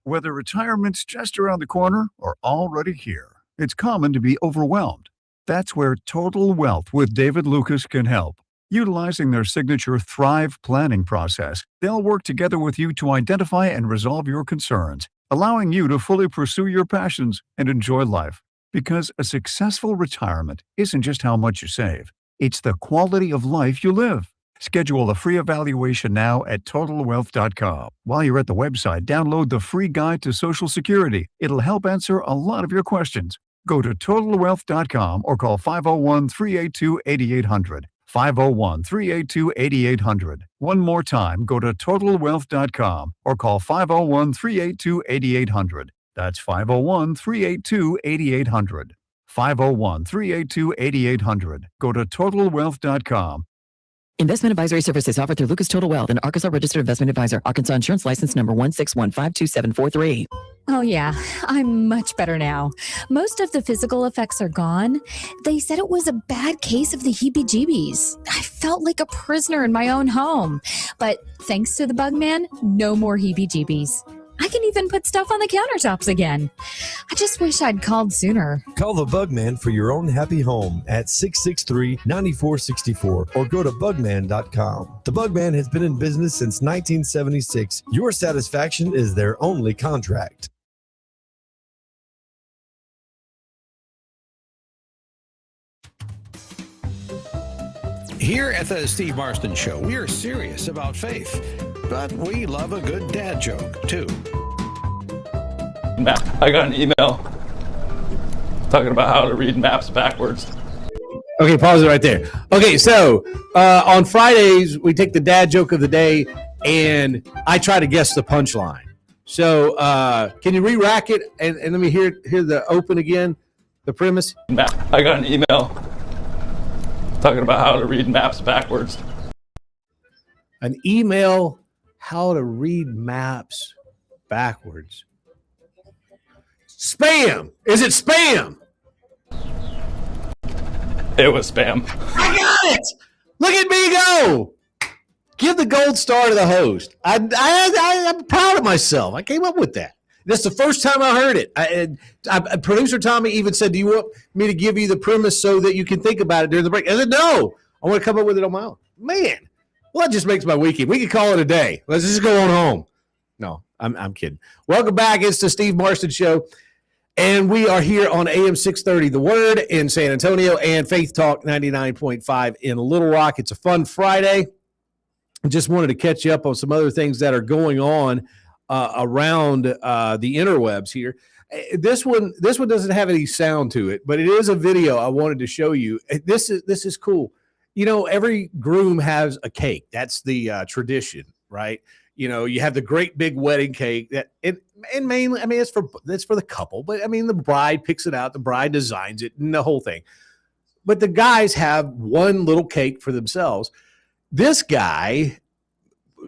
Whether retirement's just around the corner or already here, it's common to be overwhelmed. That's where Total Wealth with David Lucas can help. Utilizing their signature Thrive planning process, they'll work together with you to identify and resolve your concerns, allowing you to fully pursue your passions and enjoy life. Because a successful retirement isn't just how much you save, it's the quality of life you live. Schedule a free evaluation now at TotalWealth.com. While you're at the website, download the free guide to Social Security. It'll help answer a lot of your questions. Go to TotalWealth.com or call 501-382-8800. 501-382-8800. One more time, go to totalwealth.com or call 501-382-8800. That's 501-382-8800. 501-382-8800. Go to totalwealth.com. Investment advisory services offered through Lucas Total Wealth, an Arkansas registered investment advisor. Arkansas insurance license number 1615273. Oh, yeah, I'm much better now. Most of the physical effects are gone. They said it was a bad case of the heebie-jeebies. I felt like a prisoner in my own home. But thanks to the Bug Man, no more heebie-jeebies. I can even put stuff on the countertops again. I just wish I'd called sooner. Call the Bugman for your own happy home at 663-9464 or go to bugman.com. The Bugman has been in business since 1976. Your satisfaction is their only contract. Here at the Steve Marston Show, we are serious about faith, but we love a good dad joke, too. I got an email talking about how to read maps backwards. Okay, pause it right there. Okay, so on Fridays, we take the dad joke of the day, and I try to guess the punchline. So can you re-rack it, and let me hear the open again, the premise? I got an email talking about how to read maps backwards. An email, how to read maps backwards. Spam! Is it spam? It was spam. I got it! Look at me go! Give the gold star to the host. I'm proud of myself. I came up with that. That's the first time I heard it. Producer Tommy even said, do you want me to give you the premise so that you can think about it during the break? I said, no. I want to come up with it on my own. Man, well, that just makes my weekend. We can call it a day. Let's just go on home. No, I'm kidding. Welcome back. It's the Steve Marston Show. And we are here on AM 630, The Word in San Antonio, and Faith Talk 99.5 in Little Rock. It's a fun Friday. I just wanted to catch you up on some other things that are going on around the interwebs here. This one doesn't have any sound to it, but it is a video I wanted to show you. This is cool. You know, every groom has a cake. That's the tradition, right? You know, you have the great big wedding cake that and mainly, I mean, it's for the couple, but I mean, the bride picks it out, the bride designs it, and the whole thing. But the guys have one little cake for themselves. This guy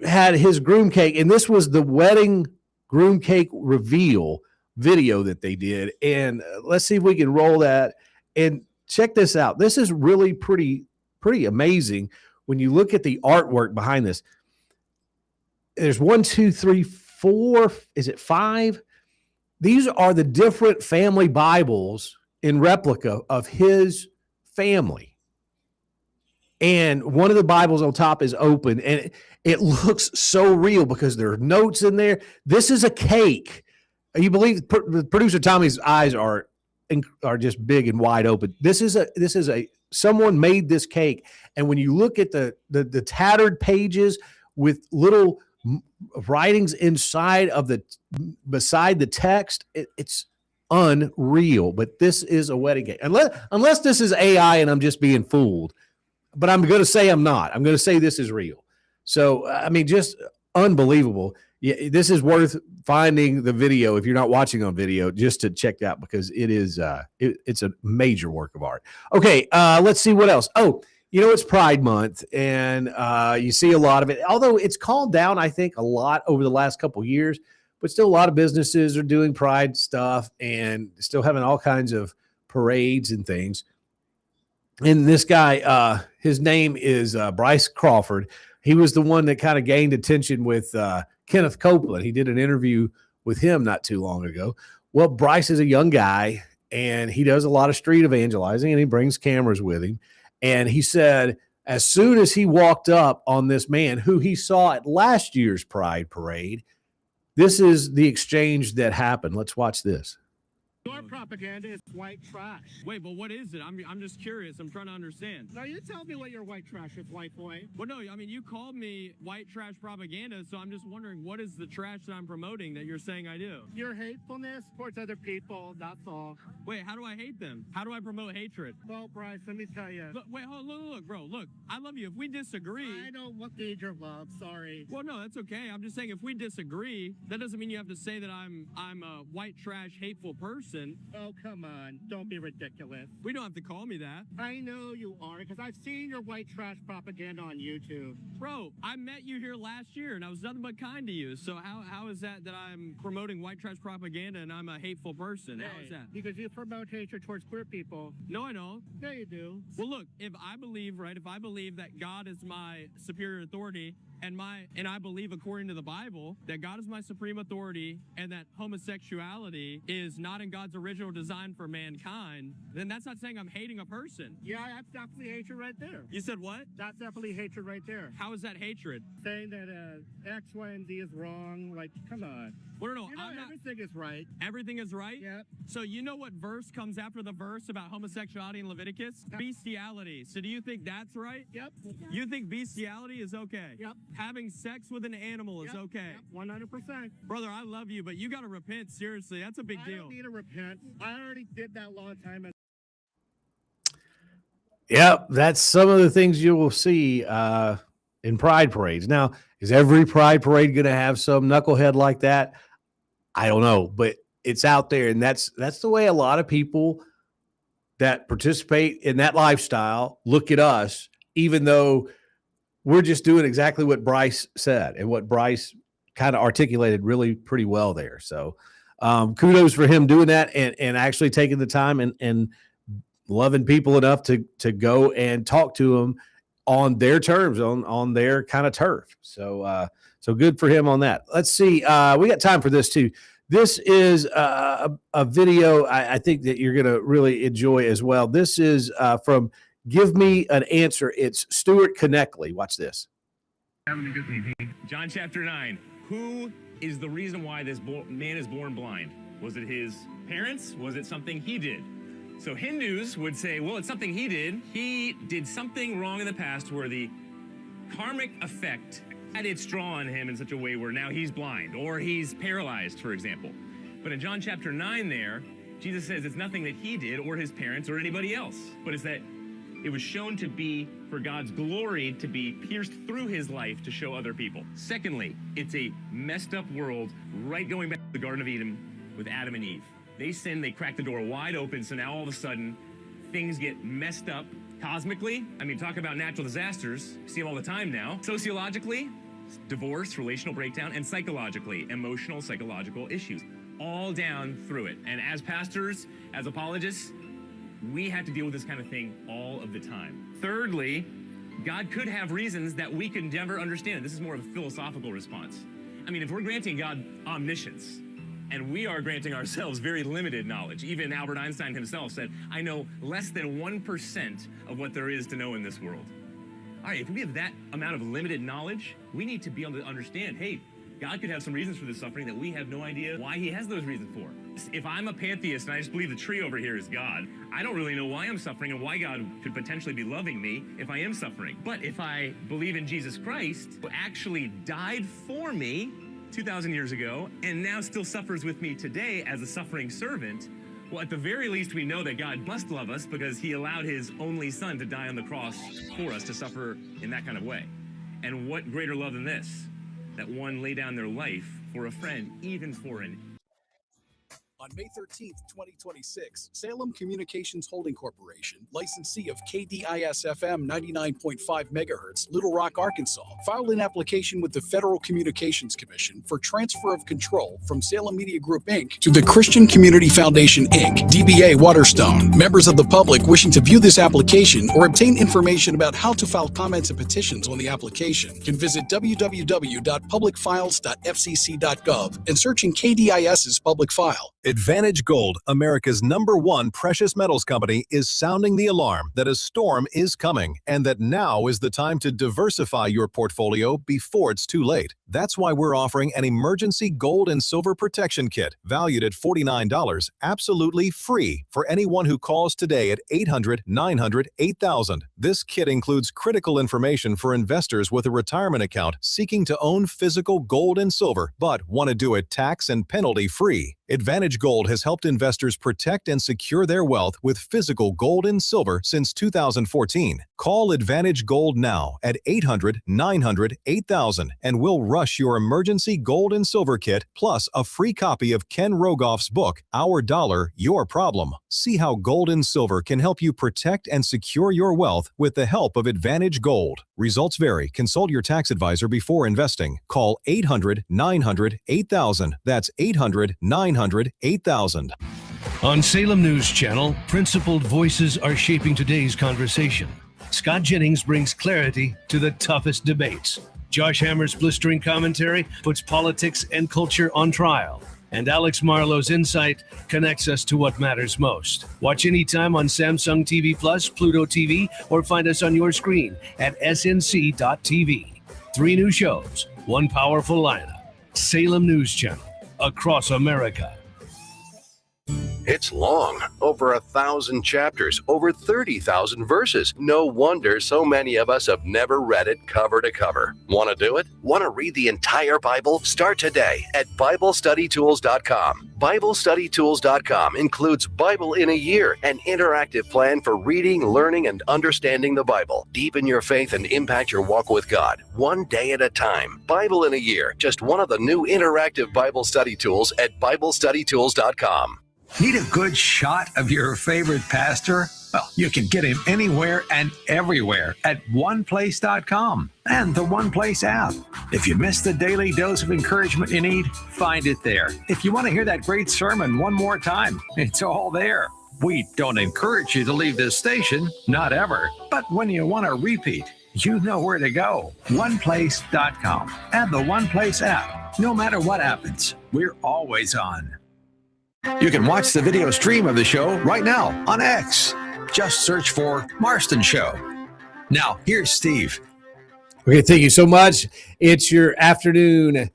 had his groom cake, and this was the wedding groom cake reveal video that they did. And let's see if we can roll that and check this out. This is really pretty amazing when you look at the artwork behind this. There's 1, 2, 3, 4. Is it 5? These are the different family Bibles in replica of his family. And one of the Bibles on top is open, and it looks so real because there are notes in there. This is a cake. You believe producer Tommy's eyes are just big and wide open. This is someone made this cake, and when you look at the tattered pages with little writings inside of beside the text, it's unreal. But this is a wedding cake, unless this is AI and I'm just being fooled. But I'm going to say I'm not. I'm going to say this is real. So, I mean, just unbelievable. Yeah, this is worth finding the video if you're not watching on video, just to check out, because it is it's a major work of art. Okay, let's see what else. Oh, you know, it's Pride Month, and you see a lot of it. Although it's calmed down, I think, a lot over the last couple of years, but still a lot of businesses are doing Pride stuff and still having all kinds of parades and things. And this guy, his name is Bryce Crawford. He was the one that kind of gained attention with Kenneth Copeland. He did an interview with him not too long ago. Well, Bryce is a young guy, and he does a lot of street evangelizing, and he brings cameras with him. And he said as soon as he walked up on this man who he saw at last year's Pride Parade, this is the exchange that happened. Let's watch this. Your propaganda is white trash. Wait, but what is it? I'm just curious. I'm trying to understand. Now you tell me what your white trash is, white boy. Well, no, I mean, you called me white trash propaganda, so I'm just wondering, what is the trash that I'm promoting that you're saying I do? Your hatefulness towards other people, that's all. Wait, how do I hate them? How do I promote hatred? Well, Bryce, let me tell you. Look, wait, look, bro, look, I love you. If we disagree... I don't need your love, sorry. Well, no, that's okay. I'm just saying if we disagree, that doesn't mean you have to say that I'm a white trash, hateful person. Oh, come on. Don't be ridiculous. We don't have to call me that. I know you are, because I've seen your white trash propaganda on YouTube. Bro, I met you here last year, and I was nothing but kind to you. So how is that I'm promoting white trash propaganda and I'm a hateful person? Hey, how is that? Because you promote hatred towards queer people. No, I don't. Yeah, you do. Well, look, if I believe that God is my superior authority, and I believe, according to the Bible, that God is my supreme authority and that homosexuality is not in God's original design for mankind, then that's not saying I'm hating a person. Yeah, that's definitely hatred right there. You said what? That's definitely hatred right there. How is that hatred? Saying that X, Y, and Z is wrong. Like, come on. Well, no, everything is right. Everything is right? Yep. So you know what verse comes after the verse about homosexuality in Leviticus? Bestiality. So do you think that's right? Yep. You think bestiality is okay? Yep. Having sex with an animal is okay? Yep, 100%. Brother, I love you, but you got to repent. Seriously, that's a big deal. I don't need to repent. I already did that long time ago. Yep, that's some of the things you will see in pride parades. Now, is every pride parade going to have some knucklehead like that? I don't know, but it's out there, and that's the way a lot of people that participate in that lifestyle look at us, even though we're just doing exactly what Bryce said and what Bryce kind of articulated really pretty well there. So kudos for him doing that and actually taking the time and loving people enough to go and talk to them on their terms, on their kind of turf. So good for him on that. Let's see. We got time for this too. This is a video I think that you're going to really enjoy as well. This is from Give Me an Answer. It's Stuart Connectley. Watch this. Having a good evening. John chapter 9. Who is the reason why this man is born blind? Was it his parents? Was it something he did? So Hindus would say, well, it's something he did. He did something wrong in the past where the karmic effect had its draw on him in such a way where now he's blind or he's paralyzed, for example. But in John chapter 9 there, Jesus says it's nothing that he did or his parents or anybody else, but it's that it was shown to be for God's glory to be pierced through his life to show other people. Secondly, it's a messed up world, right going back to the Garden of Eden with Adam and Eve. They sinned, they cracked the door wide open, so now all of a sudden, things get messed up cosmically. I mean, talk about natural disasters, you see them all the time now. Sociologically, divorce, relational breakdown, and psychologically, emotional, psychological issues, all down through it. And as pastors, as apologists, we have to deal with this kind of thing all of the time. Thirdly, God could have reasons that we could never understand. This is more of a philosophical response. I mean, if we're granting God omniscience, and we are granting ourselves very limited knowledge. Even Albert Einstein himself said, I know less than 1% of what there is to know in this world. All right, if we have that amount of limited knowledge, we need to be able to understand, hey, God could have some reasons for this suffering that we have no idea why he has those reasons for. If I'm a pantheist and I just believe the tree over here is God, I don't really know why I'm suffering and why God could potentially be loving me if I am suffering. But if I believe in Jesus Christ, who actually died for me 2,000 years ago and now still suffers with me today as a suffering servant, well, at the very least, we know that God must love us because he allowed his only son to die on the cross for us to suffer in that kind of way. And what greater love than this? That one lay down their life for a friend, even for an On May 13th, 2026, Salem Communications Holding Corporation, licensee of KDIS-FM 99.5 MHz, Little Rock, Arkansas, filed an application with the Federal Communications Commission for transfer of control from Salem Media Group, Inc. to the Christian Community Foundation, Inc., DBA Waterstone. Members of the public wishing to view this application or obtain information about how to file comments and petitions on the application can visit www.publicfiles.fcc.gov and searching KDIS's public file. Advantage Gold, America's #1 precious metals company, is sounding the alarm that a storm is coming and that now is the time to diversify your portfolio before it's too late. That's why we're offering an emergency gold and silver protection kit valued at $49, absolutely free for anyone who calls today at 800-900-8000. This kit includes critical information for investors with a retirement account seeking to own physical gold and silver, but want to do it tax and penalty free. Advantage Gold has helped investors protect and secure their wealth with physical gold and silver since 2014. Call Advantage Gold now at 800-900-8000 and we'll rush your emergency gold and silver kit plus a free copy of Ken Rogoff's book, Our Dollar, Your Problem. See how gold and silver can help you protect and secure your wealth with the help of Advantage Gold. Results vary. Consult your tax advisor before investing. Call 800-900-8000. That's 800-900-8000. On Salem News Channel, principled voices are shaping today's conversation. Scott Jennings brings clarity to the toughest debates. Josh Hammer's blistering commentary puts politics and culture on trial. And Alex Marlowe's insight connects us to what matters most. Watch anytime on Samsung TV Plus, Pluto TV, or find us on your screen at snc.tv. 3 new shows, 1 powerful lineup. Salem News Channel, across America. It's long, over 1,000 chapters, over 30,000 verses. No wonder so many of us have never read it cover to cover. Want to do it? Want to read the entire Bible? Start today at BibleStudyTools.com. BibleStudyTools.com includes Bible in a Year, an interactive plan for reading, learning, and understanding the Bible. Deepen your faith and impact your walk with God, one day at a time. Bible in a Year, just one of the new interactive Bible study tools at BibleStudyTools.com. Need a good shot of your favorite pastor? Well, you can get him anywhere and everywhere at oneplace.com and the One Place app. If you missed the daily dose of encouragement you need, find it there. If you want to hear that great sermon one more time, it's all there. We don't encourage you to leave this station, not ever. But when you want to repeat, you know where to go. Oneplace.com and the One Place app. No matter what happens, we're always on. You can watch the video stream of the show right now on X. Just search for Marston Show. Now, here's Steve. Okay, thank you so much. It's your afternoon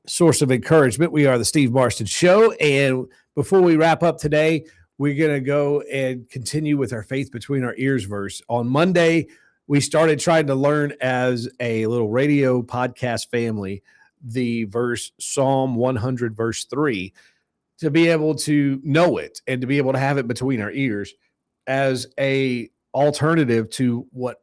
source of encouragement. We are the Steve Marston Show. And before we wrap up today, we're going to go and continue with our Faith Between Our Ears verse. On Monday, we started trying to learn as a little radio podcast family the verse Psalm 100, verse 3. To be able to know it and to be able to have it between our ears as a alternative to what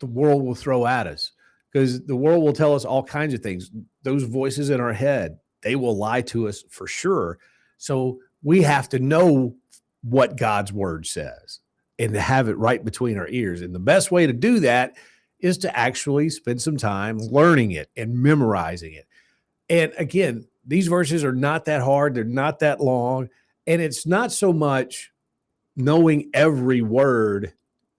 the world will throw at us. Because the world will tell us all kinds of things. Those voices in our head, they will lie to us for sure. So we have to know what God's word says and to have it right between our ears. And the best way to do that is to actually spend some time learning it and memorizing it. And again, these verses are not that hard. They're not that long. And it's not so much knowing every word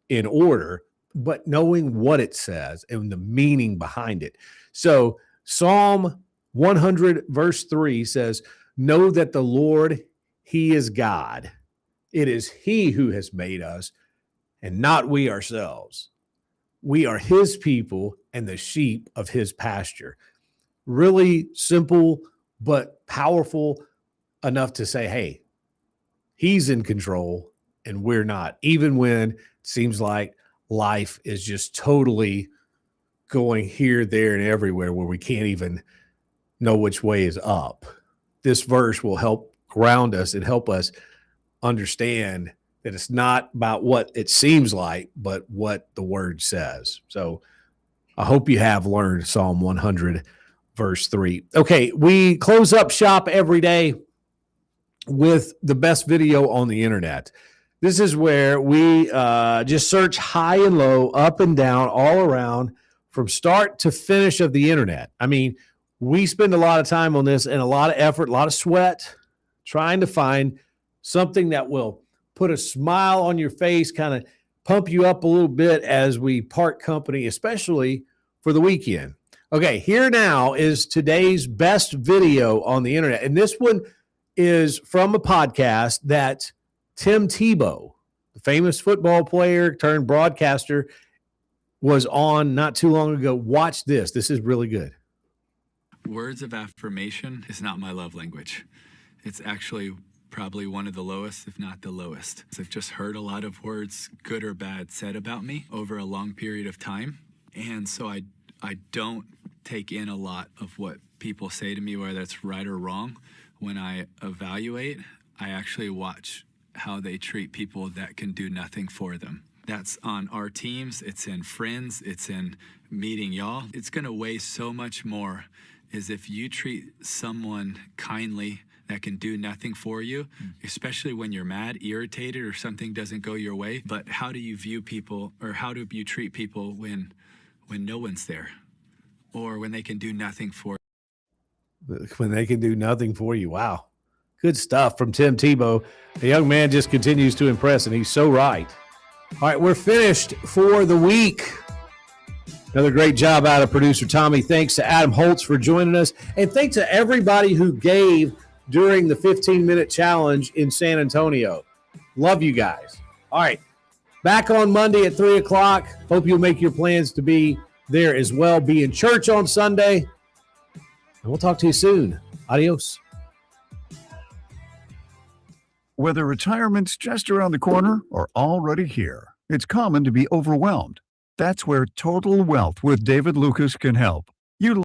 in order, but knowing what it says and the meaning behind it. So Psalm 100, verse 3 says, "Know that the Lord, he is God. It is he who has made us and not we ourselves. We are his people and the sheep of his pasture." Really simple, but powerful enough to say, hey, he's in control and we're not, even when it seems like life is just totally going here, there, and everywhere where we can't even know which way is up. This verse will help ground us and help us understand that it's not about what it seems like, but what the word says. So I hope you have learned Psalm 100, verse 3. Okay, we close up shop every day with the best video on the internet. This is where we just search high and low, up and down, all around, from start to finish of the internet. I mean, we spend a lot of time on this and a lot of effort, a lot of sweat, trying to find something that will put a smile on your face, kind of pump you up a little bit as we part company, especially for the weekend. Okay, here now is today's best video on the internet. And this one is from a podcast that Tim Tebow, the famous football player turned broadcaster, was on not too long ago. Watch this. This is really good. Words of affirmation is not my love language. It's actually probably one of the lowest, if not the lowest. I've just heard a lot of words, good or bad, said about me over a long period of time. And so I don't take in a lot of what people say to me, whether it's right or wrong. When I evaluate, I actually watch how they treat people that can do nothing for them. That's on our teams, it's in friends, it's in meeting y'all. It's gonna weigh so much more is if you treat someone kindly that can do nothing for you, especially when you're mad, irritated, or something doesn't go your way. But how do you view people, or how do you treat people when no one's there, or when they can do nothing for you? When they can do nothing for you. Wow. Good stuff from Tim Tebow. The young man just continues to impress, and he's so right. All right, we're finished for the week. Another great job out of producer Tommy. Thanks to Adam Holtz for joining us. And thanks to everybody who gave during the 15-minute challenge in San Antonio. Love you guys. All right, back on Monday at 3 o'clock. Hope you'll make your plans to be there as well. Be in church on Sunday. And we'll talk to you soon. Adios. Whether retirement's just around the corner or already here, it's common to be overwhelmed. That's where Total Wealth with David Lucas can help.